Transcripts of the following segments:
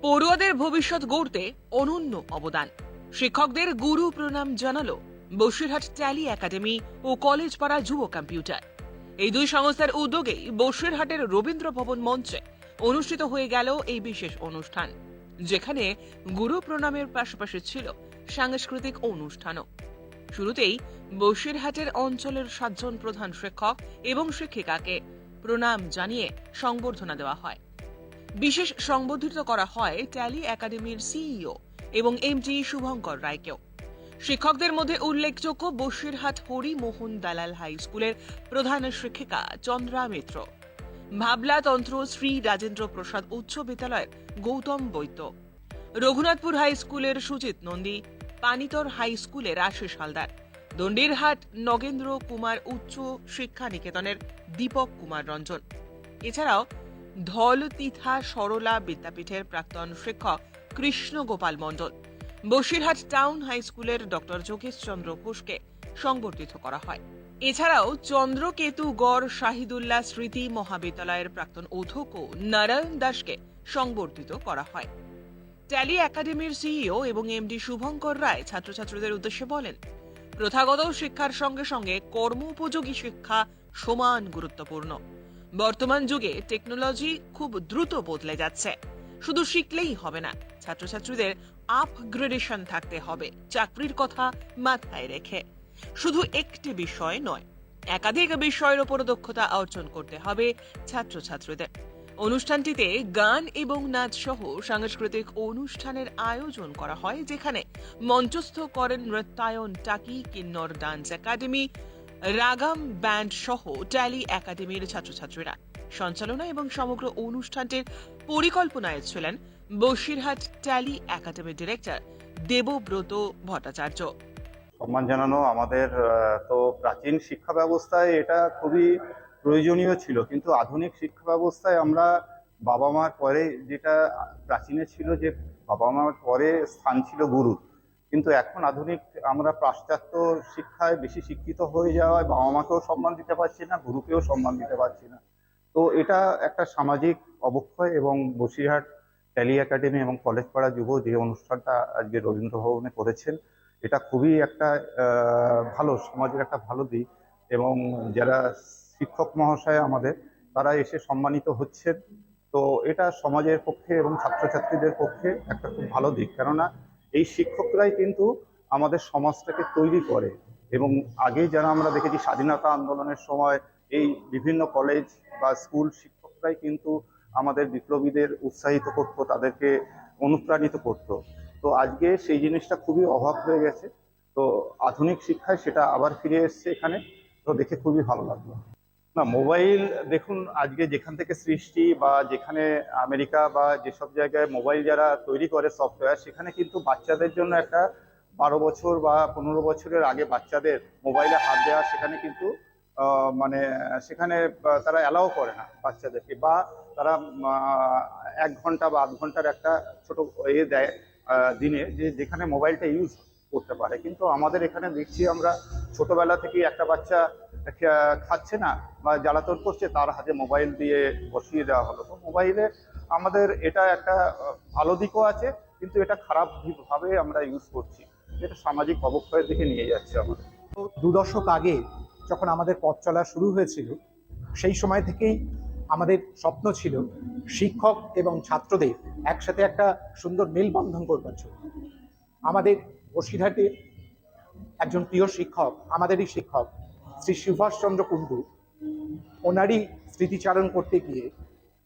পড়ুয়াদের ভবিষ্যৎ গড়তে অনন্য অবদান। শিক্ষকদের গুরু প্রণাম জানালো বসিরহাট ট্যালি একাডেমি ও কলেজ পাড়া যুব কম্পিউটার। এই দুই সংস্থার উদ্যোগেই বসিরহাটের রবীন্দ্র ভবন মঞ্চে অনুষ্ঠিত হয়ে গেল এই বিশেষ অনুষ্ঠান, যেখানে গুরু প্রণামের পাশাপাশি ছিল সাংস্কৃতিক অনুষ্ঠানও। শুরুতেই বসিরহাটের অঞ্চলের 7 জন প্রধান শিক্ষক এবং শিক্ষিকাকে প্রণাম জানিয়ে সংবর্ধনা দেওয়া হয়। বিশেষ সংবর্ধিত করা হয় ট্যালি একাডেমির সিইও এবং এমডি শুভঙ্কর রায়কেও। শিক্ষকদের মধ্যে উল্লেখযোগ্য বসিরহাট হরিমোহন দালাল হাই স্কুলের প্রধান শিক্ষিকা চন্দ্রা মিত্র, ভাবলা তন্ত্র শ্রী রাজেন্দ্র প্রসাদ উচ্চ বিদ্যালয়ের গৌতম বৈদ্য, রঘুনাথপুর হাই স্কুলের সুজিত নন্দী, পানিতর হাই স্কুলের আশিস হালদার, দণ্ডিরহাট নগেন্দ্র কুমার উচ্চ শিক্ষা নিকেতনের দীপক কুমার রঞ্জন। এছাড়াও ধলতিথা সরলা বিদ্যাপীঠের প্রাক্তন শিক্ষক কৃষ্ণ গোপাল মণ্ডল, বসিরহাট টাউন হাই স্কুলের ডক্টর যোগেশ চন্দ্র ঘোষকে সংবর্ধিত করা হয়। এছাড়াও চন্দ্রকেতুগড় শাহিদুল্লাহ স্মৃতি মহাবিদ্যালয়ের প্রাক্তন অধ্যক্ষ নারায়ণ দাসকে সংবর্ধিত করা হয়। ট্যালি একাডেমির সিইও এবং এমডি শুভঙ্কর রায় ছাত্রছাত্রীদের উদ্দেশ্যে বলেন, প্রথাগত শিক্ষার সঙ্গে সঙ্গে কর্মোপযোগী শিক্ষা সমান গুরুত্বপূর্ণ। বর্তমান যুগে টেকনোলজি খুব দ্রুত বদলে যাচ্ছে। শুধু শিখলেই হবে না, ছাত্রছাত্রীদের আপগ্রেডেশন থাকতে হবে চাকরির কথা মাথায় রেখে। শুধু একটি বিষয় নয়, একাধিক বিষয়ের উপর দক্ষতা অর্জন করতে হবে ছাত্রছাত্রীদের। অনুষ্ঠানটিতে গান এবং নাচ সহ সাংস্কৃতিক অনুষ্ঠানের আয়োজন করা হয়, যেখানে মঞ্চস্থ করেন নৃত্যায়ন টাকি কিন্নর ডান্স একাডেমি, রাগাম ব্যান্ড সহ ট্যালি একাডেমির ছাত্রছাত্রীরা। সঞ্চালনা এবং সমগ্র অনুষ্ঠানটির পরিকল্পনায় ছিলেন বসিরহাট ট্যালি একাডেমির ডিরেক্টর দেবব্রত ভট্টাচার্য। সম্মান জানানো আমাদের তো প্রাচীন শিক্ষা ব্যবস্থায় এটা খুবই প্রয়োজনীয় ছিল, কিন্তু আধুনিক শিক্ষা ব্যবস্থায় আমরা বাবা মার পরে, যেটা প্রাচীনে ছিল যে বাবা মার পরে স্থান ছিল গুরু, কিন্তু এখন আধুনিক আমরা পাশ্চাত্য শিক্ষায় বেশি শিক্ষিত হয়ে যাওয়ায় বাবা মাকেও সম্মান দিতে পারছি না, গুরুকেও সম্মান দিতে পারছি না। তো এটা একটা সামাজিক অবক্ষয়, এবং বসিরহাট ট্যালি একাডেমি এবং কলেজ পাড়া যুব যে অনুষ্ঠানটা আজকে রবীন্দ্র ভবনে করেছেন, এটা খুবই একটা ভালো, সমাজের একটা ভালো দিক। এবং যারা শিক্ষক মহাশয় আমাদের, তারা এসে সম্মানিত হচ্ছেন। তো এটা সমাজের পক্ষে এবং ছাত্রছাত্রীদের পক্ষে একটা খুব ভালো দিক, কেননা এই শিক্ষকরাই কিন্তু আমাদের সমাজটাকে তৈরি করে। এবং আগে যারা আমরা দেখেছি স্বাধীনতা আন্দোলনের সময় এই বিভিন্ন কলেজ বা স্কুল শিক্ষকরাই কিন্তু আমাদের বিপ্লবীদের উৎসাহিত করত, তাদেরকে অনুপ্রাণিত করত। তো আজকে সেই জিনিসটা খুবই অভাব হয়ে গেছে। তো আধুনিক শিক্ষায় সেটা আবার ফিরে এসছে এখানে, তো দেখে খুবই ভালো লাগলো। না, মোবাইল দেখুন, আজকে যেখান থেকে সৃষ্টি বা যেখানে আমেরিকা বা যেসব জায়গায় মোবাইল যারা তৈরি করে সফটওয়্যার, সেখানে কিন্তু বাচ্চাদের জন্য একটা 12 বছর বা 15 বছরের আগে বাচ্চাদের মোবাইলে হাত দেওয়া, সেখানে কিন্তু মানে সেখানে তারা অ্যালাউ করে না বাচ্চাদেরকে, বা তারা 1 ঘন্টা বা আধ ঘন্টার একটা ছোট দেয় দিনে, যে যেখানে মোবাইলটা ইউজ করতে পারে। কিন্তু আমাদের এখানে দেখছি আমরা ছোটবেলা থেকেই একটা বাচ্চা খাচ্ছে না বা জ্বালাতন করছে, তার হাতে মোবাইল দিয়ে বসিয়ে দেওয়া হলো। তো মোবাইলে আমাদের এটা একটা ভালো দিকও আছে, কিন্তু এটা খারাপ ভাবে আমরা ইউজ করছি, এটা সামাজিক অবক্ষয়ের দিকে নিয়ে যাচ্ছে আমাদের। 2 দশক আগে যখন আমাদের পথ চলা শুরু হয়েছিল, সেই সময় থেকেই আমাদের স্বপ্ন ছিল শিক্ষক এবং ছাত্রদের একসাথে একটা সুন্দর মেলবন্ধন করবার জন্য। আমাদের বসিরহাটের একজন প্রিয় শিক্ষক, আমাদেরই শিক্ষক শ্রী সুভাষচন্দ্র কুণ্ডু, ওনারই স্মৃতিচারণ করতে গিয়ে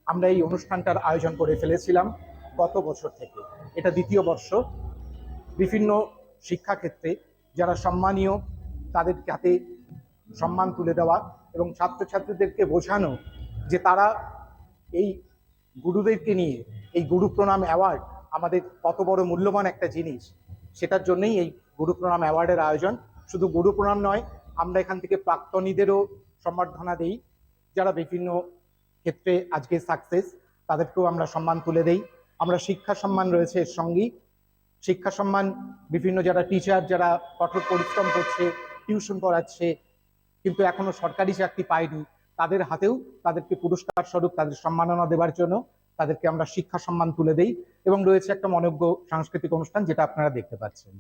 আমরা এই অনুষ্ঠানটার আয়োজন করে ফেলেছিলাম গত বছর থেকে। এটা 2য় বর্ষ। বিভিন্ন শিক্ষাক্ষেত্রে যারা সম্মানীয়, তাদের হাতে সম্মান তুলে দেওয়া এবং ছাত্রছাত্রীদেরকে বোঝানো যে তারা এই গুরুদেরকে নিয়ে, এই গুরু প্রণাম অ্যাওয়ার্ড আমাদের কত বড় মূল্যবান একটা জিনিস, সেটার জন্যই এই গুরু প্রণাম অ্যাওয়ার্ডের আয়োজন। শুধু গুরু প্রণাম নয়, আমরা এখান থেকে প্রাক্তনীদেরও সম্বর্ধনা দেই, যারা বিভিন্ন ক্ষেত্রে আজকে সাকসেস, তাদেরকেও আমরা সম্মান তুলে দেই। আমরা শিক্ষা সম্মান রয়েছে এর সঙ্গেই। শিক্ষা সম্মান বিভিন্ন যারা টিচার, যারা কঠোর পরিশ্রম করছে, টিউশন পড়াচ্ছে, কিন্তু এখনো সরকারি চাকরি পায়নি, তাদের হাতেও তাদেরকে পুরস্কার স্বরূপ তাদের সম্মাননা দেওয়ার জন্য তাদেরকে আমরা শিক্ষা সম্মান তুলে দেই এবং রয়েছে একটা মনোজ্ঞ সাংস্কৃতিক অনুষ্ঠান যেটা আপনারা দেখতে পাচ্ছেন।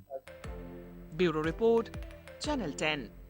Bureau report, channel 10।